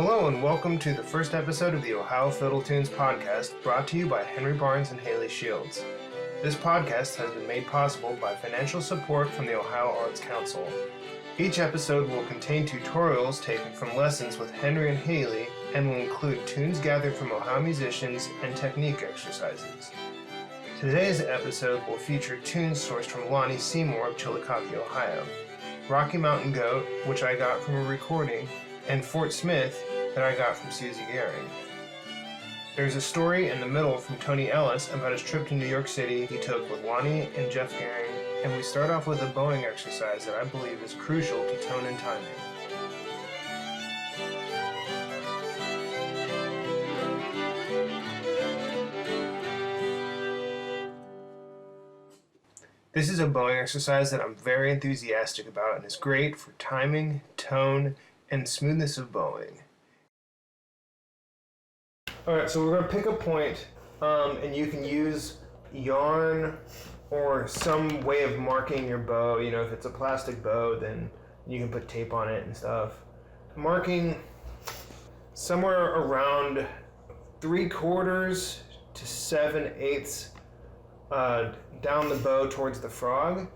Hello and welcome to the first episode of the Ohio Fiddle Tunes podcast, brought to you by Henry Barnes and Haley Shields. This podcast has been made possible by financial support from the Ohio Arts Council. Each episode will contain tutorials taken from lessons with Henry and Haley and will include tunes gathered from Ohio musicians and technique exercises. Today's episode will feature tunes sourced from Lonnie Seymour of Chillicothe, Ohio, Rocky Mountain Goat, which I got from a recording, and Fort Smith that I got from Susie Goehring. There's a story in the middle from Tony Ellis about his trip to New York City he took with Lonnie and Jeff Goehring, and we start off with a bowing exercise that I believe is crucial to tone and timing. This is a bowing exercise that I'm very enthusiastic about and is great for timing, tone, and smoothness of bowing. Alright, so we're going to pick a point, and you can use yarn or some way of marking your bow. You know, if it's a plastic bow, then you can put tape on it and stuff. Marking somewhere around 3/4 to 7/8 down the bow towards the frog,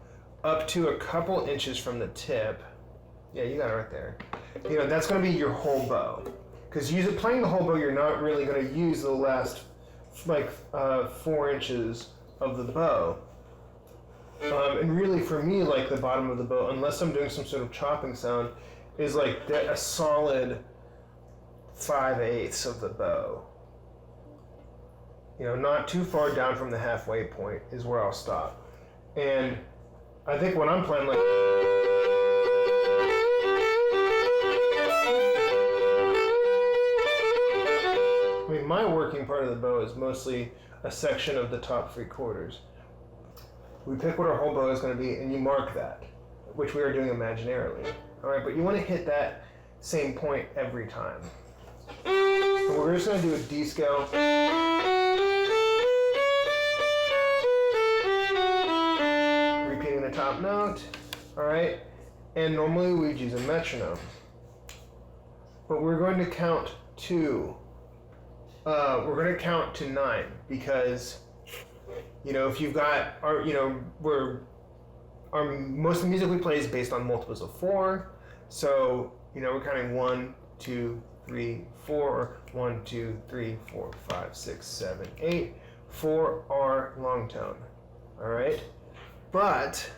up to a couple inches from the tip. Yeah, you got it right there. You know, that's going to be your whole bow. Because playing the whole bow, you're not really going to use the last 4 inches of the bow. And really, for me, like the bottom of the bow, unless I'm doing some sort of chopping sound, is like a solid 5/8 of the bow. You know, not too far down from the halfway point is where I'll stop. And I think when I'm playing like... my working part of the bow is mostly a section of the top 3/4. We pick what our whole bow is going to be, and you mark that, which we are doing imaginarily. All right, but you want to hit that same point every time. So we're just going to do a D scale. Repeating the top note. All right, and normally we'd use a metronome, but we're going to count to. We're going to count to 9 because, you know, if you've got most of the music we play is based on multiples of 4. So, you know, we're counting 1, 2, 3, 4, 1, 2, 3, 4, 5, 6, 7, 8 for our long tone. All right. But,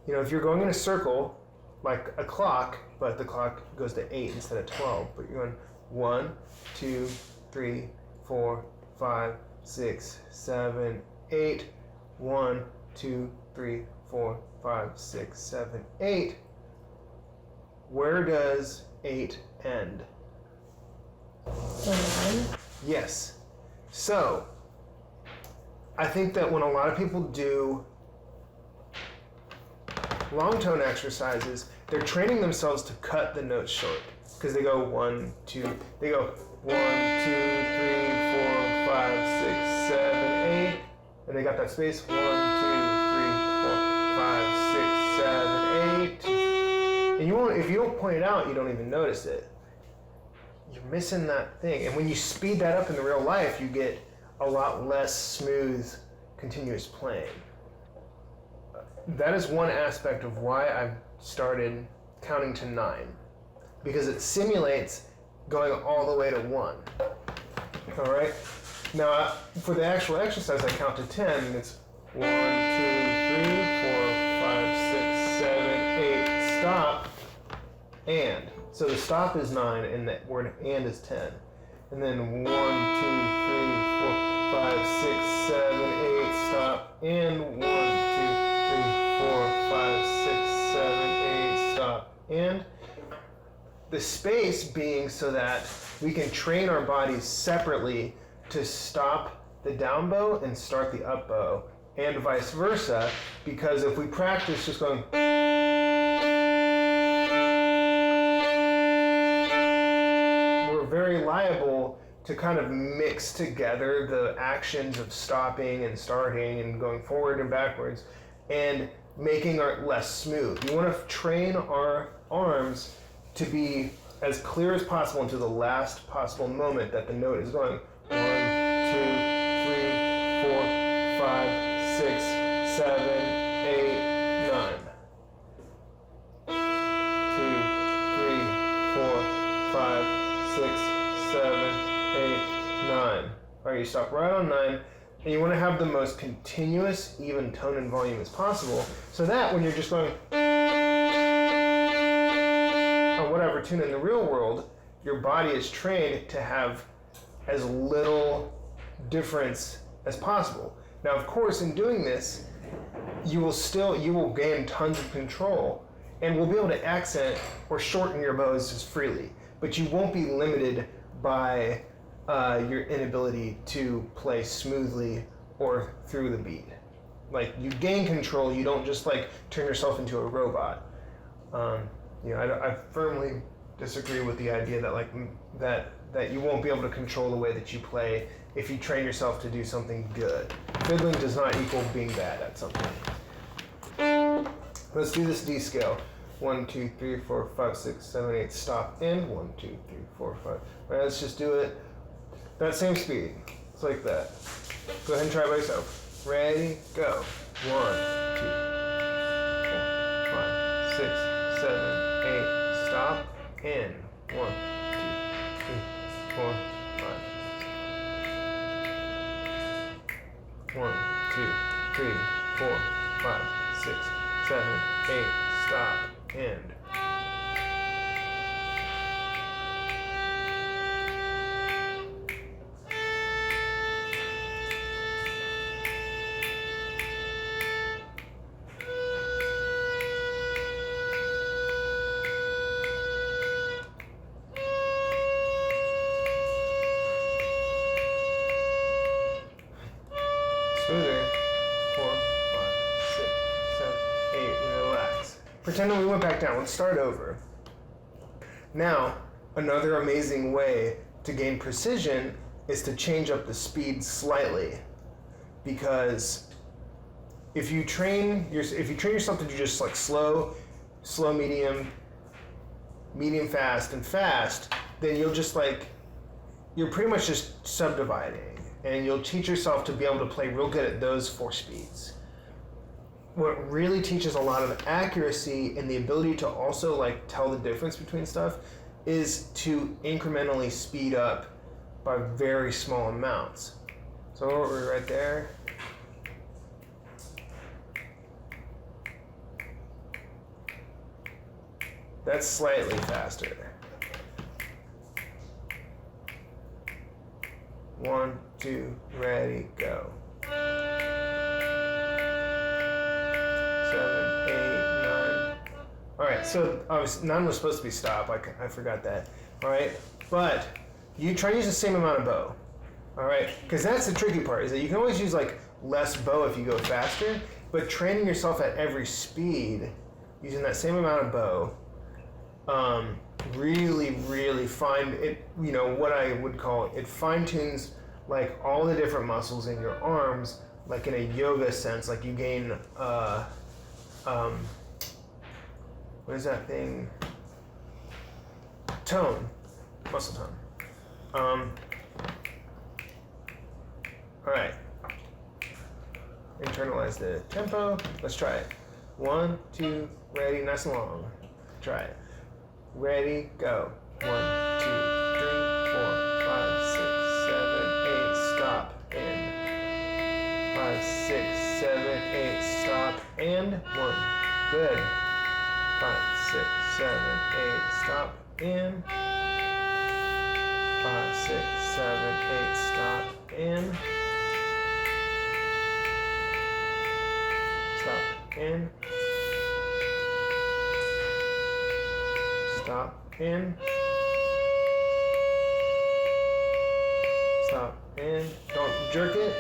you know, if you're going in a circle like a clock, but the clock goes to 8 instead of 12, but you're going 1, 2, 3, 4, 5, 6, 7, 8. 1, 2, 3, 4, 5, 6, 7, 8. Where does 8 end? 9. Yes. So, I think that when a lot of people do long tone exercises, they're training themselves to cut the notes short. Because they go 1, 2, they go 1, 2, 3, 4, 5, 6, 7, 8, and they got that space. 1, 2, 3, 4, 5, 6, 7, 8. And you won't, if you don't point it out, you don't even notice it. You're missing that thing. And when you speed that up in the real life, you get a lot less smooth, continuous playing. That is one aspect of why I've started counting to 9. Because it simulates going all the way to 1. All right? Now, for the actual exercise, I count to 10, and it's 1, 2, 3, 4, 5, 6, 7, 8, stop, and. So the stop is 9, and the word and is 10. And then 1, 2, 3, 4, 5, 6, 7, 8, stop, and 1, 2, 3, 4, 5, 6, 7, 8, stop, and. The space being so that we can train our bodies separately to stop the down bow and start the up bow, and vice versa, because if we practice just going, we're very liable to kind of mix together the actions of stopping and starting and going forward and backwards and making it less smooth. We want to train our arms to be as clear as possible until the last possible moment that the note is going. 1, 2, 3, 4, 5, 6, 7, 8, 9. 2, 3, 4, 5, 6, 7, 8, 9. Alright, you stop right on 9. And you want to have the most continuous, even tone and volume as possible, so that when you're just going on whatever tune in the real world, your body is trained to have as little difference as possible. Now, of course, in doing this, you will gain tons of control and will be able to accent or shorten your bows just freely, but you won't be limited by your inability to play smoothly or through the beat. Like, you gain control, you don't just like turn yourself into a robot. I firmly disagree with the idea that that you won't be able to control the way that you play if you train yourself to do something good. Fiddling does not equal being bad at something. Let's do this D scale. 1, 2, 3, 4, 5, 6, 7, 8, stop, and 1, 2, 3, 4, 5. All right, let's just do it that same speed. It's like that. Go ahead and try by yourself. Ready, go. 1, 2, 4, 5, 6, 7, 8, stop, and 1, 2, 3, 4, 5. 1, 2, 3, 4, 5, 6, 7, 8, stop, and. Smoother. 4, 5, 6, 7, 8. Relax. Pretend that we went back down. Let's start over. Now, another amazing way to gain precision is to change up the speed slightly, because if you train yourself to do just like slow, medium, fast, and fast, then you're pretty much just subdividing. And you'll teach yourself to be able to play real good at those 4 speeds. What really teaches a lot of accuracy and the ability to also like tell the difference between stuff is to incrementally speed up by very small amounts. So we're right there. That's slightly faster. 1, 2, ready, go. 7, 8, 9. All right, so obviously 9 was supposed to be stop. I forgot that. All right, but you try to use the same amount of bow. All right, because that's the tricky part, is that you can always use like less bow if you go faster, but training yourself at every speed using that same amount of bow really fine it, what I would call it fine tunes like all the different muscles in your arms, like in a yoga sense. Like you gain what is that thing? Tone, muscle tone. All right, internalize the tempo. Let's try it. 1, 2, ready, nice and long. Try it. Ready, go. 1, 2, 3, 4, 5, 6, 7, 8, stop, and 5, 6, 7, 8, stop, and 1. Good. 5, 6, 7, 8, stop, and 5, 6, 7, 8, stop, and stop, and stop, and stop, and don't jerk it.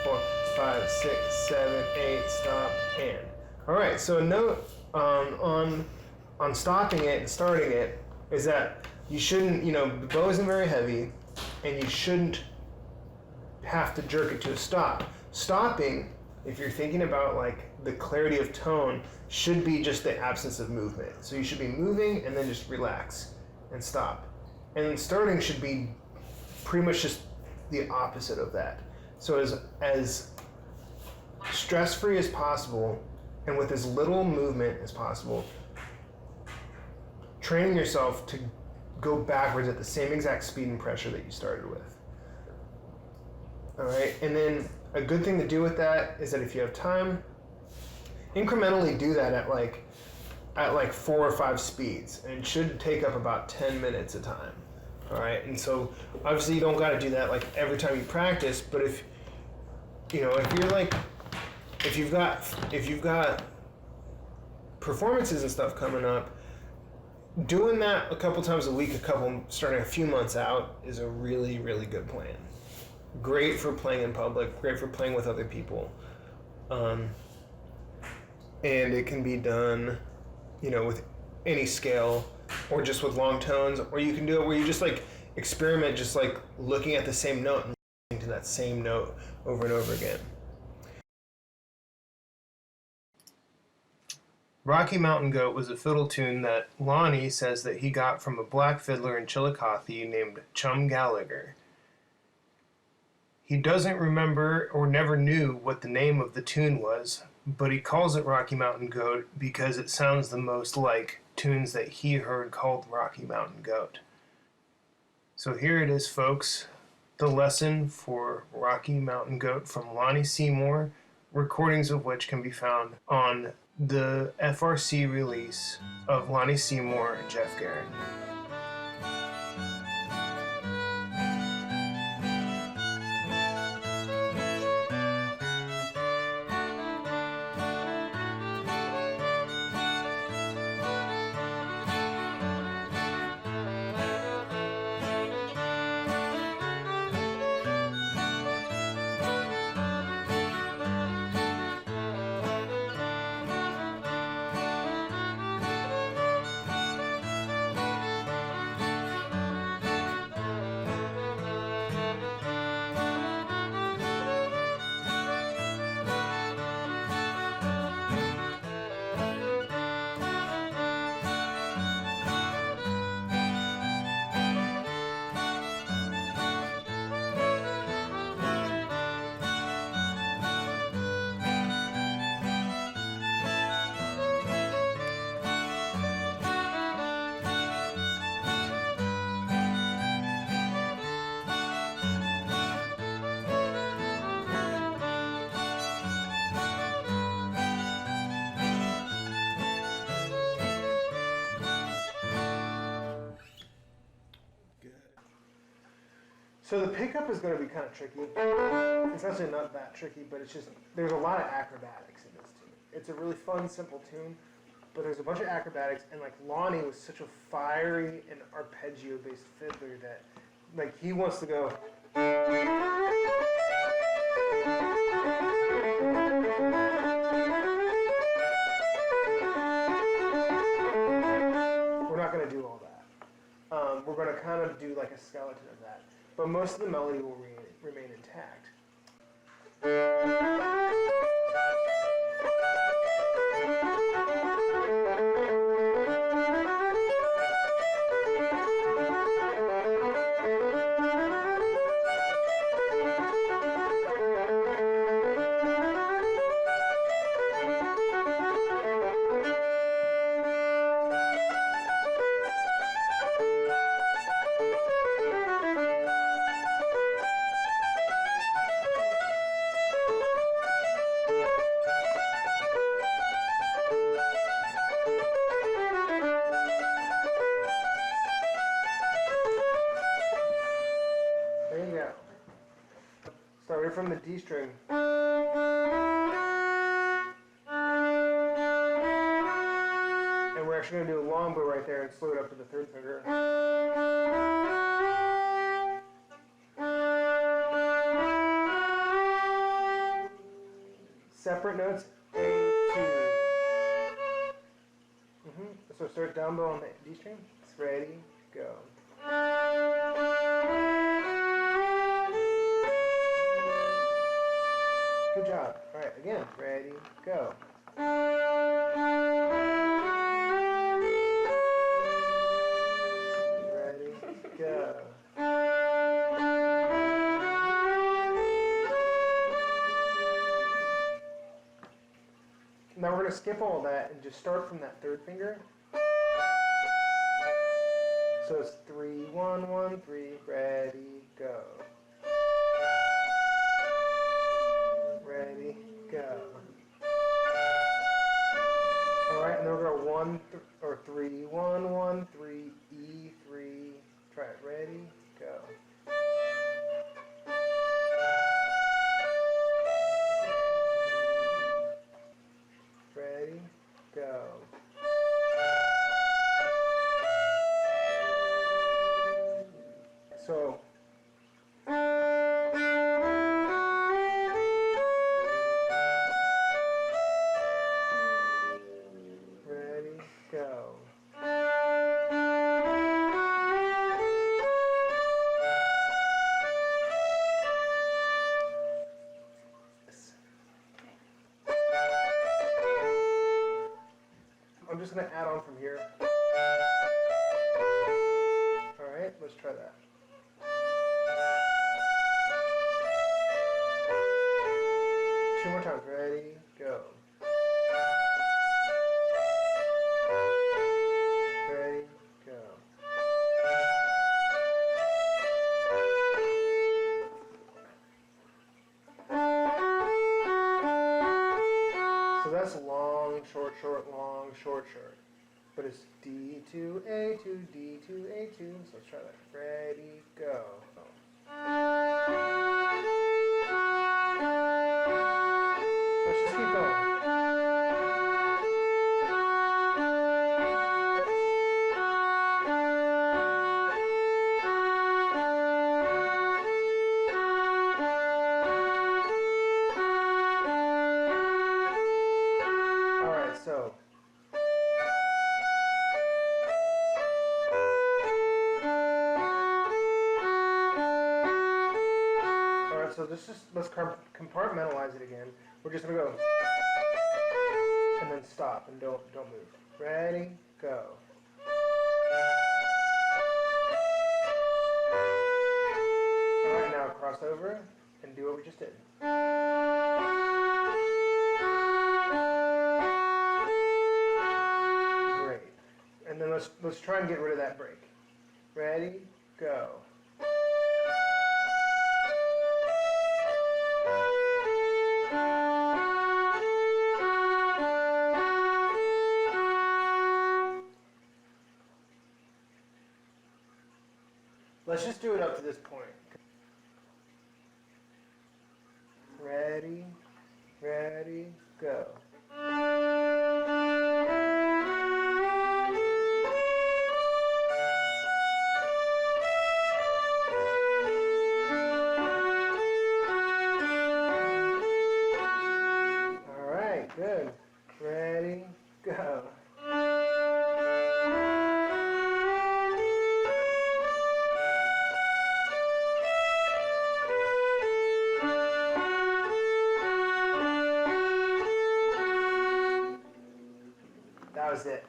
4, 5, 6, 7, 8, stop, and. All right, so a note on stopping it and starting it is that you shouldn't, the bow isn't very heavy, and you shouldn't have to jerk it to a stop. Stopping, if you're thinking about like the clarity of tone, should be just the absence of movement. So you should be moving and then just relax. and stop. And starting should be pretty much just the opposite of that. So as stress-free as possible and with as little movement as possible, training yourself to go backwards at the same exact speed and pressure that you started with. All right, and then a good thing to do with that is that if you have time, incrementally do that at like 4 or 5 speeds, and it should take up about 10 minutes a time. All right, and so obviously you don't got to do that like every time you practice, but if you've got performances and stuff coming up, doing that a couple times a week, starting a few months out, is a really, really good plan. Great for playing in public, great for playing with other people. And it can be done, with any scale, or just with long tones, or you can do it where you just like experiment, just like looking at the same note and listening to that same note over and over again. Rocky Mountain Goat was a fiddle tune that Lonnie says that he got from a black fiddler in Chillicothe named Chum Gallagher. He doesn't remember or never knew what the name of the tune was, but he calls it Rocky Mountain Goat because it sounds the most like tunes that he heard called Rocky Mountain Goat. So here it is, folks, the lesson for Rocky Mountain Goat from Lonnie Seymour, recordings of which can be found on the FRC release of Lonnie Seymour and Jeff Goehring. So the pickup is going to be kind of tricky. It's actually not that tricky, but it's just, there's a lot of acrobatics in this tune. It's a really fun, simple tune, but there's a bunch of acrobatics, and like Lonnie was such a fiery and arpeggio-based fiddler that like he wants to go. We're not going to do all that. We're going to kind of do like a skeleton of that. But most of the melody will remain intact. Start from the D string. And we're actually going to do a long bow right there and slow it up to the third finger. Separate notes, A, 2. So start down bow on the D string. It's ready, go. Good job. All right, again. Ready, go. Now we're going to skip all that and just start from that third finger. So it's 3, 1, 1, 3, ready, go. Ready, go. Alright, and then we're going to 1, or 3, 1, 1, 3, E, 3. Try it, ready, go. Ready, go. So, ready, go. I'm just going to add on from here. Alright, let's try that. Two more times. Ready, go. Ready, go. So that's long, short, short, long, short, short. But it's D to A to D to A to. So let's try that. Ready, go. Let's just keep going. Alright, so. So let's compartmentalize it again. We're just gonna go and then stop and don't move. Ready, go. Alright, now cross over and do what we just did. Great. And then let's try and get rid of that break. Ready, go. Let's just do it up to this point. Ready, ready, go. All right, good. Ready, go. That was it.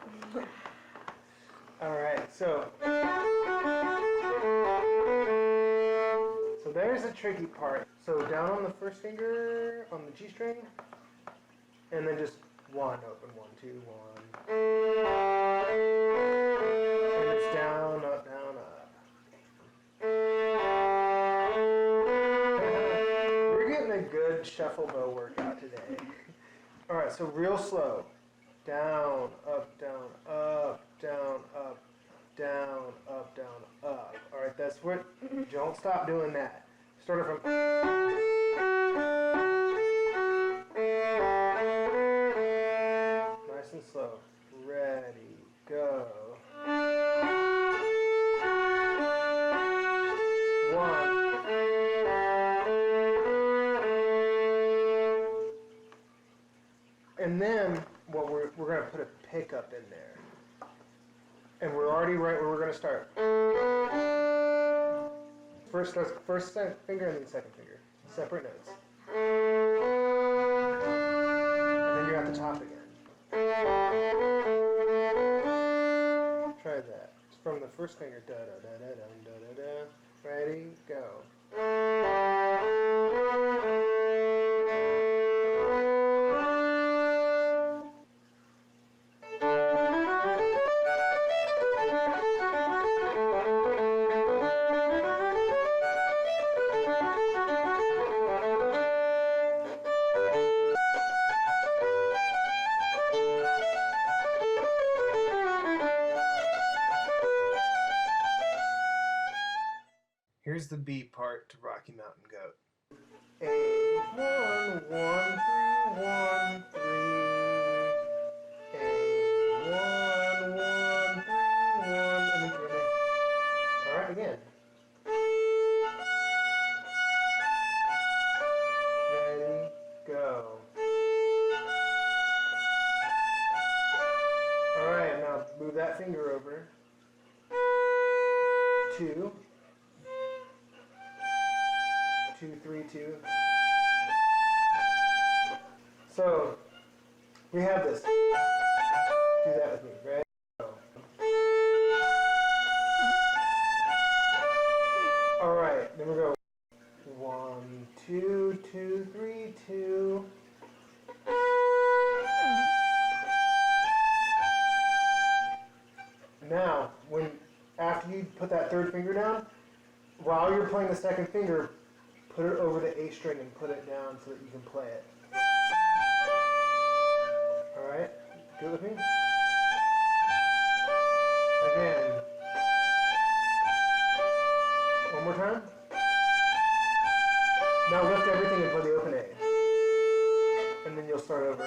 Alright, so there's the tricky part. So down on the first finger on the G string, and then just 1, open, 1, 2, 1. And it's down, up, down, up. We're getting a good shuffle bow workout today. Alright, so real slow. Down, up, down, up, down, up, down, up, down, up. All right, that's what. Don't stop doing that. Start it from. Nice and slow. Ready, go. 1. And then what we're going to put a pickup in there. And we're already right where we're going to start. First finger and then second finger. Separate notes. And then you're at the top again. Try that. It's from the first finger. Da da da da da da da da. Ready, go. B part to Rocky Mountain Goat. 8 1 1 3 1 3. 8 1 1 3 1 and then 3. All right, again. Ready, go. All right, now move that finger over. 2 2 3 2. So we have this. Do that with me. Ready? Go. All right. Then we go 1 2 2 3 2. Now, after you put that third finger down, while you're playing the second finger, put it over the A string and put it down so that you can play it. Alright? Do it with me? Again. One more time. Now lift everything and play the open A. And then you'll start over.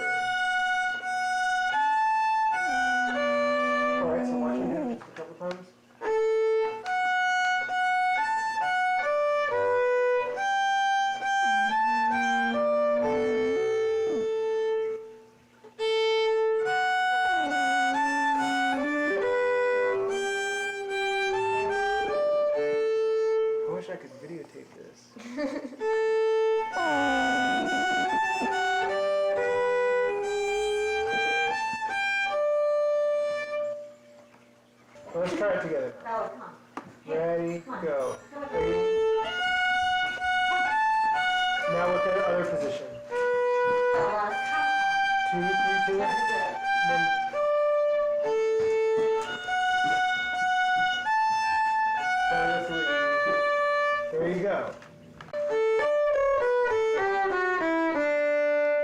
Alright, so watch me do it just a couple times. I wish I could videotape this. Let's try it together. Oh, come on. Ready, go. Ready. Now with the other position. 2 3 2. Then another 3. There you go.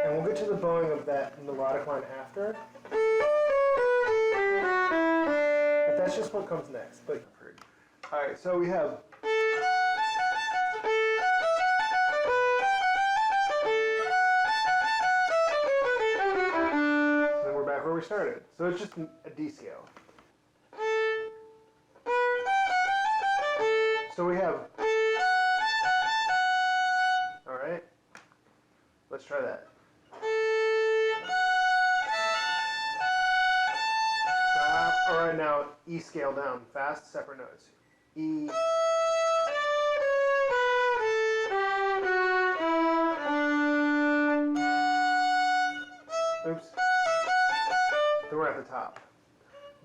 And we'll get to the bowing of that melodic line after. But that's just what comes next. But alright, so we have then we're back where we started. So it's just a D scale. So we have, alright, let's try that. Stop. Alright, now E scale down, fast, separate notes. E. Oops. Then we're at the top.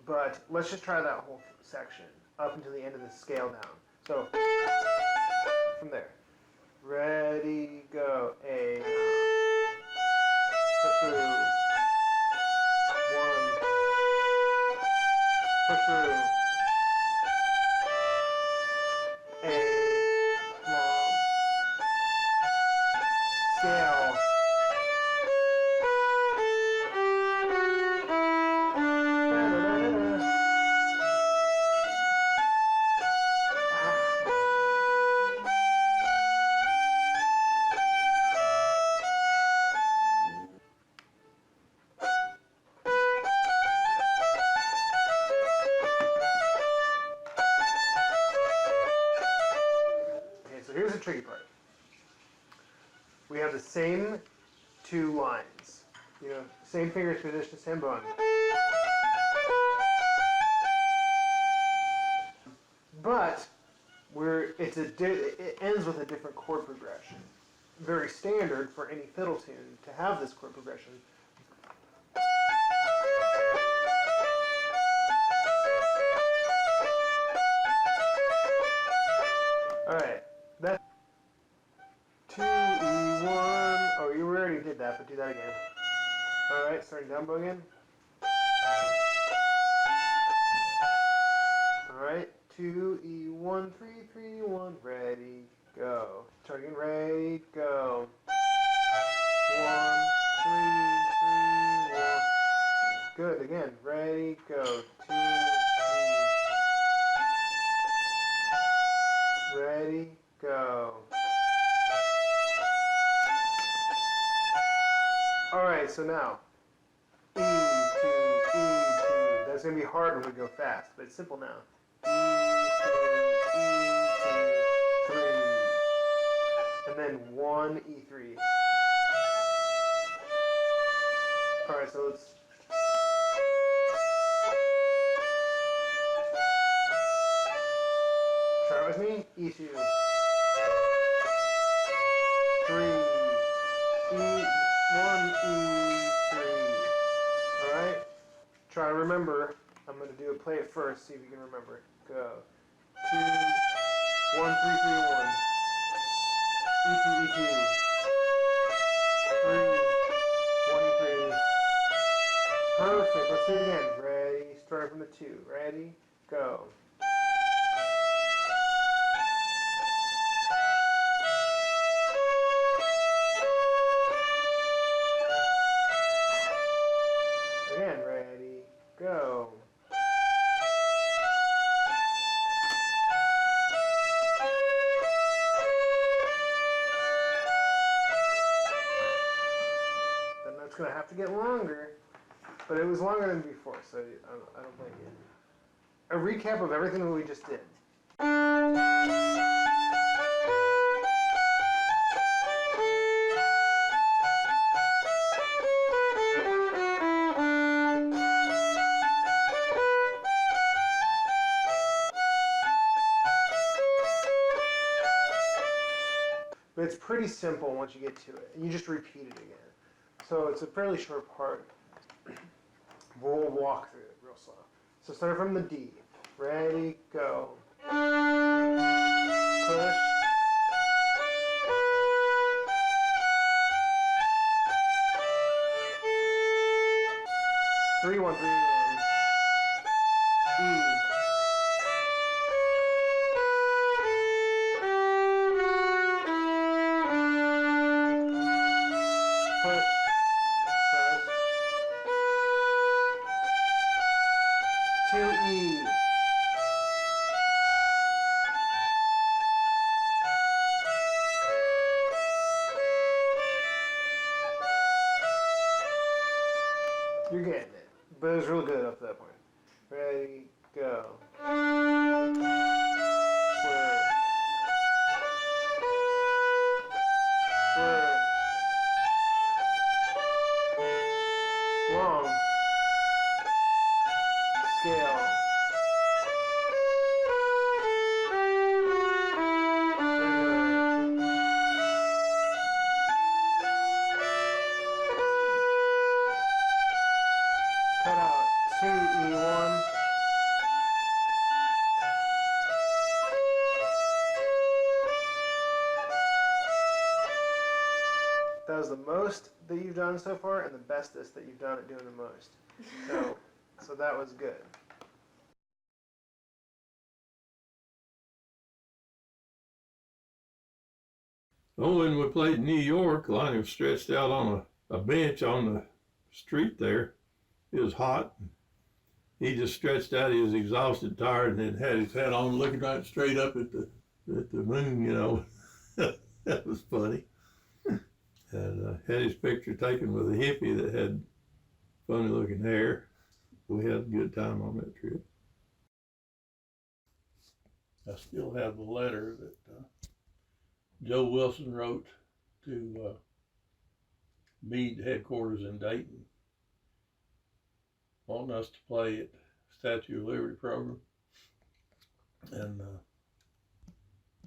But let's just try that whole section up until the end of the scale down. So, from there. Ready, go. A. Push through. 1. Push through. A. Long. Scale. Here's the tricky part. We have the same 2 lines. You know, same fingers position, same bowing. But it ends with a different chord progression. Very standard for any fiddle tune to have this chord progression. Alright, that's 2 E1. Oh, you already did that, but do that again. Alright, starting down bow again. Alright, 2 E1 3 3 1. Ready, go. Start again. Ready, go. 1 3 3 1. Good. Again. Ready, go. 2 E. Ready, go. Alright, so now, E2, E2. That's going to be hard when we go fast, but it's simple now. E2, E2, 3. And then 1, E3. Alright, so let's... Try it with me. E2. 3. E1, E3. Alright? Try to remember. I'm going to do it. Play it first. See if you can remember. Go. 2, 1, 3, 3, 1. E2, E2. 3, 1, E3. Perfect. Let's do it again. Ready? Start from the 2. Ready? Go. Again, ready, go. Then that's going to have to get longer, but it was longer than before, so I don't blame you. A recap of everything that we just did. But it's pretty simple once you get to it. And you just repeat it again. So it's a fairly short part. We'll walk through it real slow. So start from the D. Ready, go. Push. Three, 1, 3, 1. E. Push, press, 2E. You're getting it, but it was really good up to that point. Ready, go. Slur. Slur. Long. Scale. Cut out 2E1. That was the most that you've done so far and the bestest that you've done at doing the most. So that was good. Oh, when we played in New York, Lonnie was stretched out on a bench on the street there. It was hot. He just stretched out. He was exhausted, tired, and then had his hat on, looking right straight up at the moon, you know. That was funny. And had his picture taken with a hippie that had funny looking hair. We had a good time on that trip. I still have the letter that Joe Wilson wrote to Meade headquarters in Dayton, wanting us to play at Statue of Liberty program. And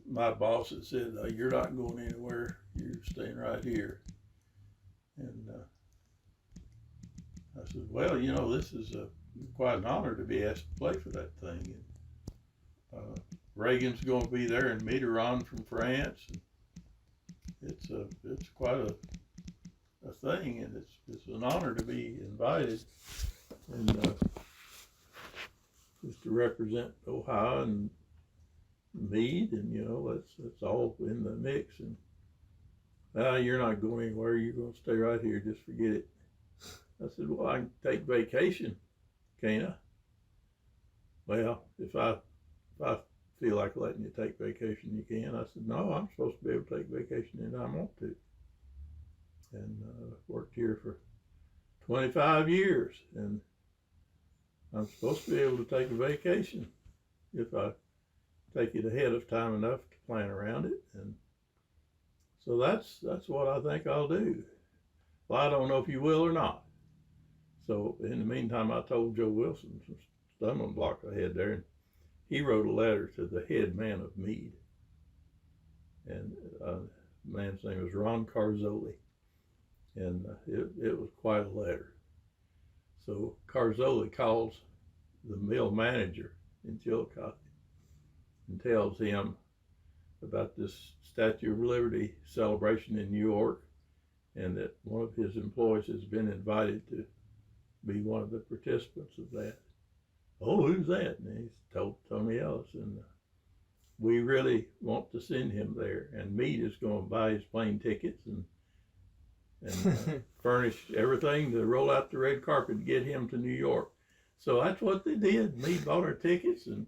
my boss had said, "You're not going anywhere, you're staying right here." And I said, "Well, you know, this is quite an honor to be asked to play for that thing." And Reagan's going to be there, and Mitterrand from France. And it's quite a thing, and it's an honor to be invited, and just to represent Ohio and Meade, and you know that's all in the mix. And you're not going anywhere. You're going to stay right here. Just forget it. I said, "Well, I can take vacation, can't I?" Well, if I feel like letting you take vacation, you can. I said, no, I'm supposed to be able to take vacation anytime I want to. And worked here for 25 years, and I'm supposed to be able to take a vacation if I take it ahead of time enough to plan around it. And so that's what I think I'll do. Well, I don't know if you will or not. So in the meantime, I told Joe Wilson some stumbling block I had there, and he wrote a letter to the head man of Meade. And the man's name was Ron Carzoli. And it was quite a letter. So Carzoli calls the mill manager in Chillicothe and tells him about this Statue of Liberty celebration in New York, and that one of his employees has been invited to be one of the participants of that. Oh, who's that? And he's told Tony Ellis, and we really want to send him there. And Meade is going to buy his plane tickets and furnish everything to roll out the red carpet to get him to New York. So that's what they did. Meade bought our tickets, and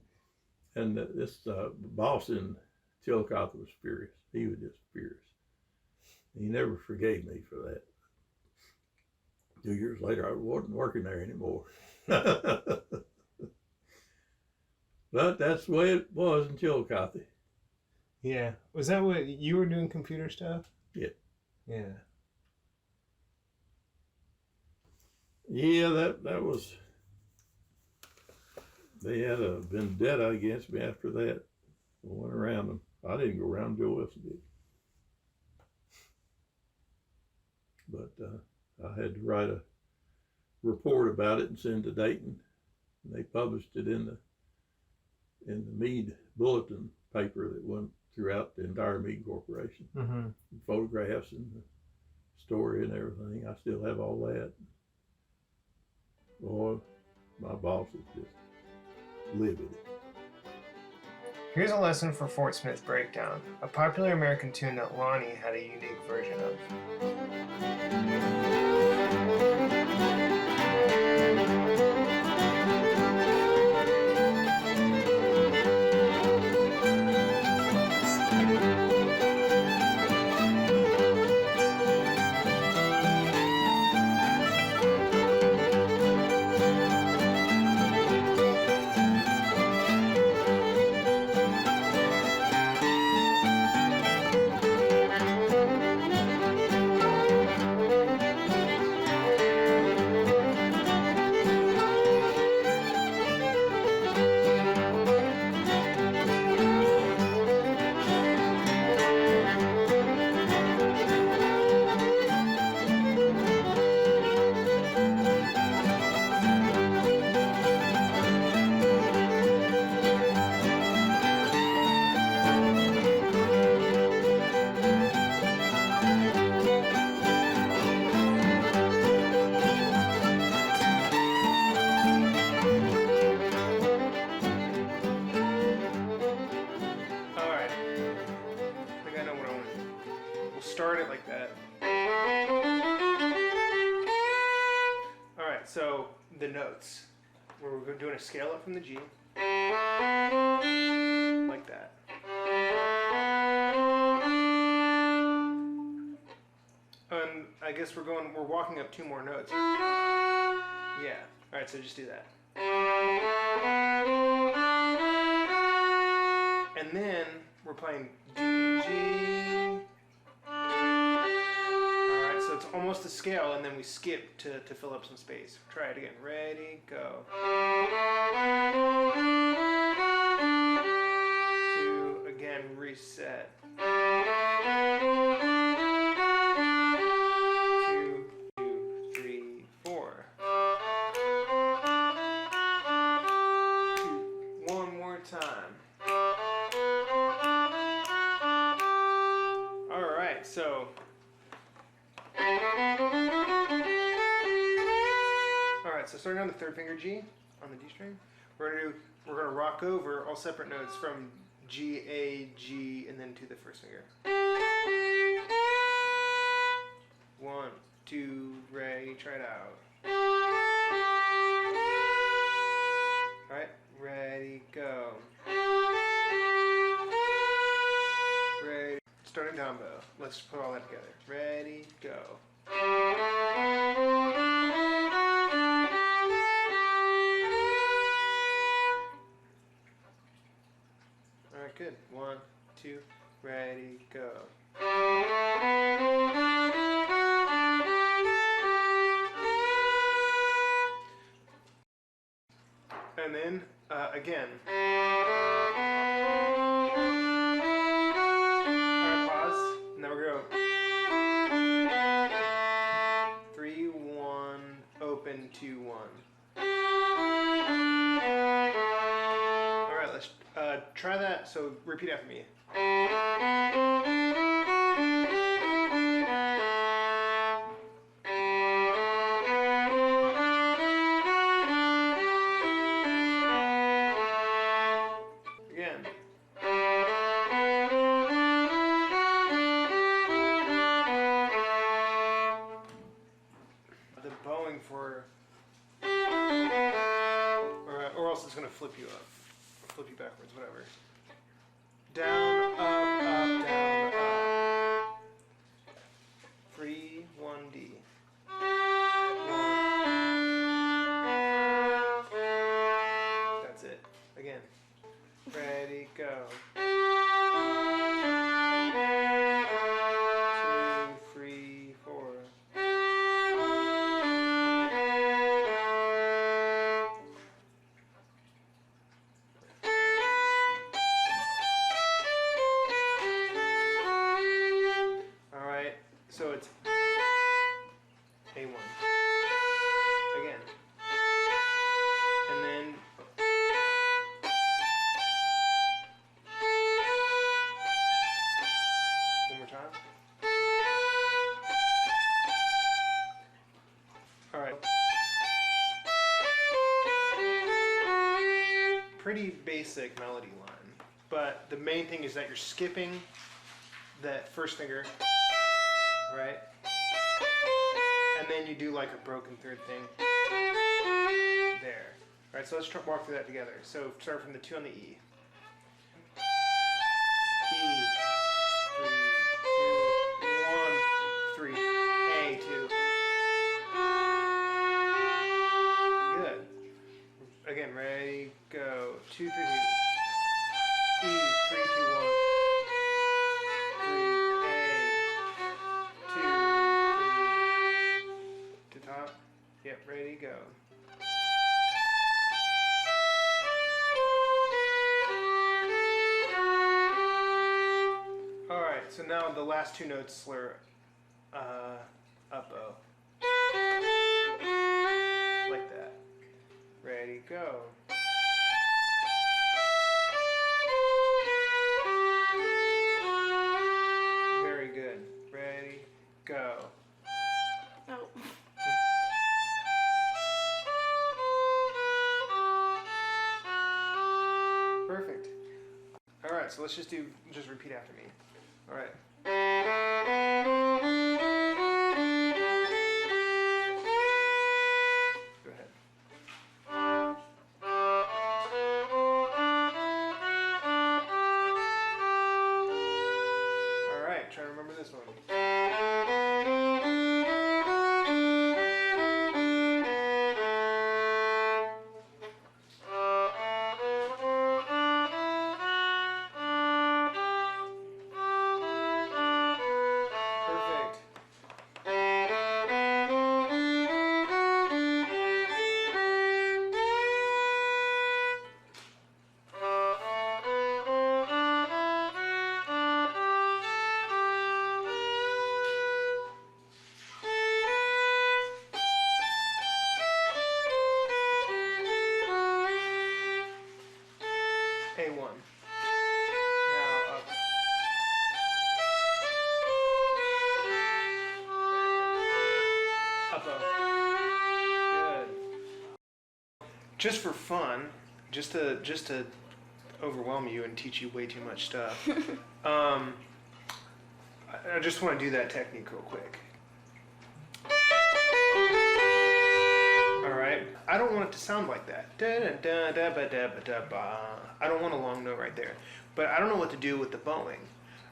this boss in Chillicothe was furious. He was just furious. He never forgave me for that. 2 years later, I wasn't working there anymore. But that's the way it was in Chillicothe. Yeah. Was that what you were doing, computer stuff? Yeah. Yeah. Yeah, that was, they had a vendetta against me after that. I went around them. I didn't go around, Joe Wilson did. But I had to write a report about it and send to Dayton. And they published it in the Meade Bulletin paper that went throughout the entire Meade Corporation. Mm-hmm. Photographs and the story and everything. I still have all that. Boy, my boss is just livid. Here's a lesson for Fort Smith Breakdown, a popular American tune that Lonnie had a unique version of. Start it like that. Alright, so the notes. We're doing a scale up from the G. Like that. And I guess we're walking up 2 more notes. Yeah. Alright, so just do that. And then we're playing D, G. Alright, so it's almost a scale, and then we skip to fill up some space. Try it again. Ready, go. 2, again, reset. 2, 3, 4. 2, one more time. Alright, so so starting on the 3rd finger G on the D string, we're gonna rock over all separate notes from G, A, G, and then to the 1st finger. 1, 2, ready, try it out. Alright, ready, go. combo. Let's put all that together. Ready, go. All right, good. 1, 2, ready, go. And then again. Alright, pause. Now we're going. 3, 1, open, 2, 1. Alright, let's try that. So repeat after me. Again. The bowing for, or else it's going to flip you up, flip you backwards, whatever. Down, up, down, up. 3, 1, D. 1. That's it. Again. Ready, go. 2, 3, 4. All right, so it's A1. Again. And then one more time. All right. Pretty basic melody line, but the main thing is that you're skipping that first finger, right? And then you do like a broken third thing there. All right, so let's walk through that together. So start from the 2 on the E. E, 3, 2, 1, 3, A2. Good. Again, ready, go. 2, 3, 2. E, 3, 2, 1. 3, A, 2, 3. To top. Yep, ready, go. Alright, so now the last 2 notes slur up O. Like that. Ready, go. Very good. Ready, go. Oh. Perfect. Alright, so let's just repeat after me. Alright. Go ahead. Alright, try to remember this one. Perfect. A1. Now up. Up, up. Good. Just for fun, just to overwhelm you and teach you way too much stuff. I just want to do that technique real quick. All right. I don't want it to sound like that. Da da da da ba da ba da ba. I don't want a long note right there. But I don't know what to do with the bowing.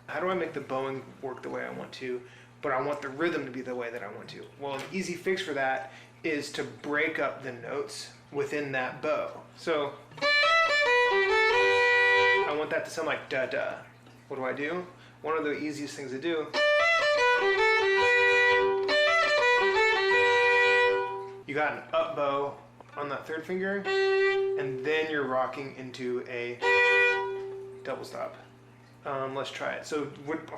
How do I make the bowing work the way I want to, but I want the rhythm to be the way that I want to? Well, an easy fix for that is to break up the notes within that bow. So I want that to sound like da-da. What do? One of the easiest things to do, you got an up bow on that third finger, and then you're rocking into a double stop. Let's try it. So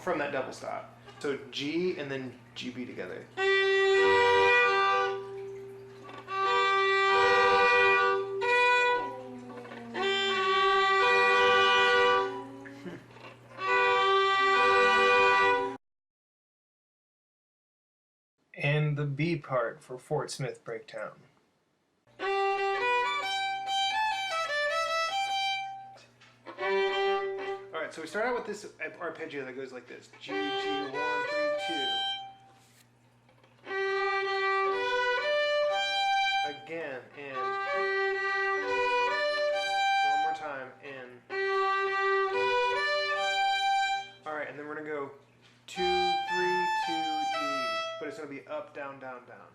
from that double stop. So G and then GB together. And the B part for Fort Smith Breakdown. Alright, so we start out with this arpeggio that goes like this. G, G, 1, 3, 2. Again, and one more time, and alright, and then we're gonna go 2, 3, 2, E. But it's going to be up, down, down, down.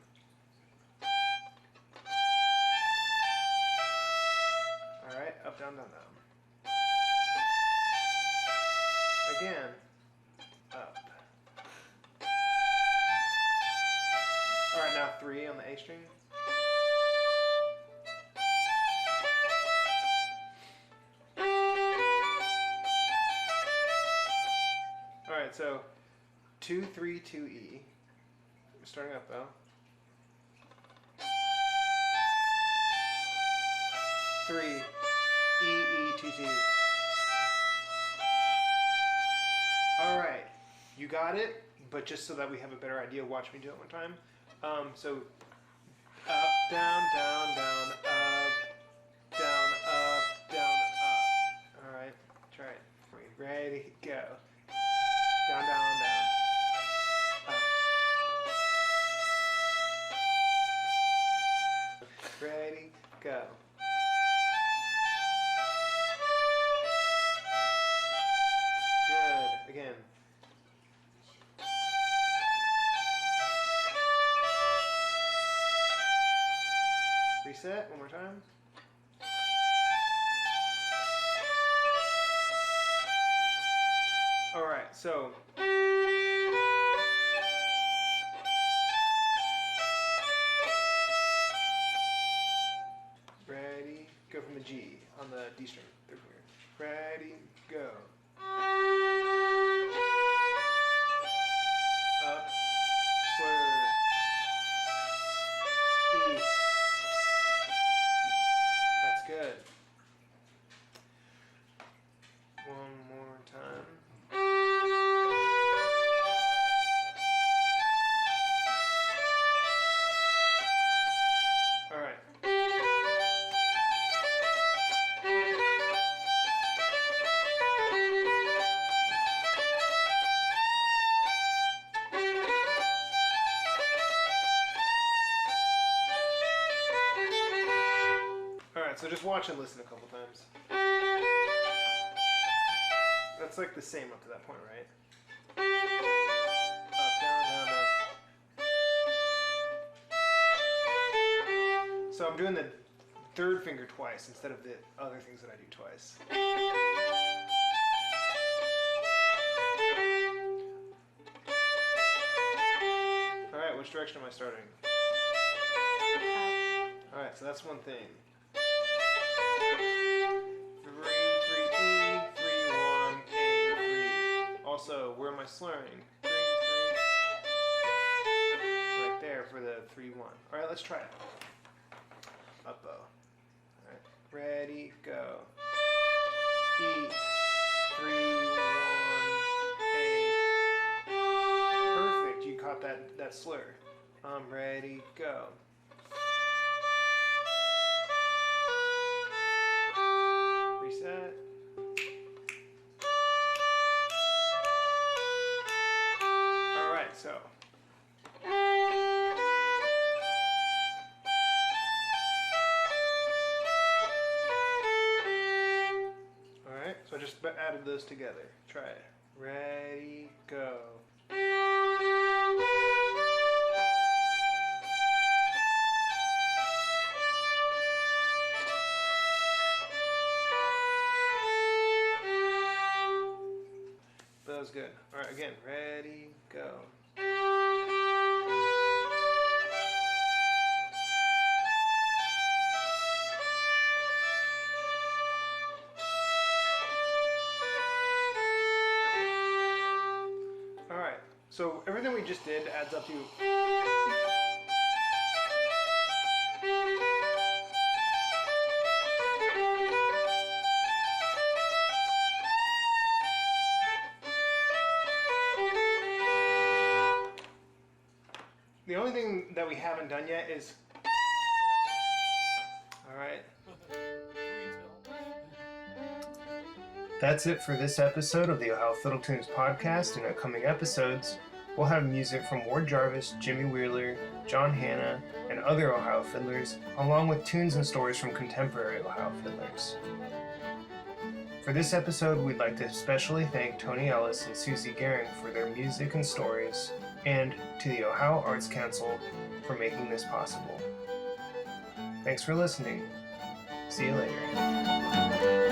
Alright, up, down, down, down. Again, up. Alright, now 3 on the A string. Alright, so 2, 3, 2, E. Starting up though. 3, E, E, 2, 2. Alright, you got it, but just so that we have a better idea, watch me do it one time. So, up, down, down, down, up, down, up, down, up. Alright, try it. Ready, go. Down, down, down. Ready, go. Good. Again. Reset one more time. All right, so ready, go from the G on the D string, third finger. Ready, go. Up, slur, E. That's good. One more time. All right. So just watch and listen a couple times. That's like the same up to that point, right? Up, down, down, down. So I'm doing the third finger twice instead of the other things that I do twice. Alright, which direction am I starting? Alright, so that's one thing. 3, 3, E, 3, 1, A, 3. Also, where am I slurring? 3, 3. Right there for the 3, 1. Alright, let's try it. Up bow. Alright, ready, go. E, 3, 1, A. Perfect, you caught that slur. Ready, go. Reset. Alright, so. Alright, so I just added those together. Try it. Ready, go. That was good. All right, again. Ready, go. All right. So everything we just did adds up to. The only thing that we haven't done yet is. All right. That's it for this episode of the Ohio Fiddle Tunes podcast. In upcoming episodes, we'll have music from Ward Jarvis, Jimmy Wheeler, John Hanna, and other Ohio fiddlers, along with tunes and stories from contemporary Ohio fiddlers. For this episode, we'd like to especially thank Tony Ellis and Susie Goehring for their music and stories, and to the Ohio Arts Council for making this possible. Thanks for listening. See you later.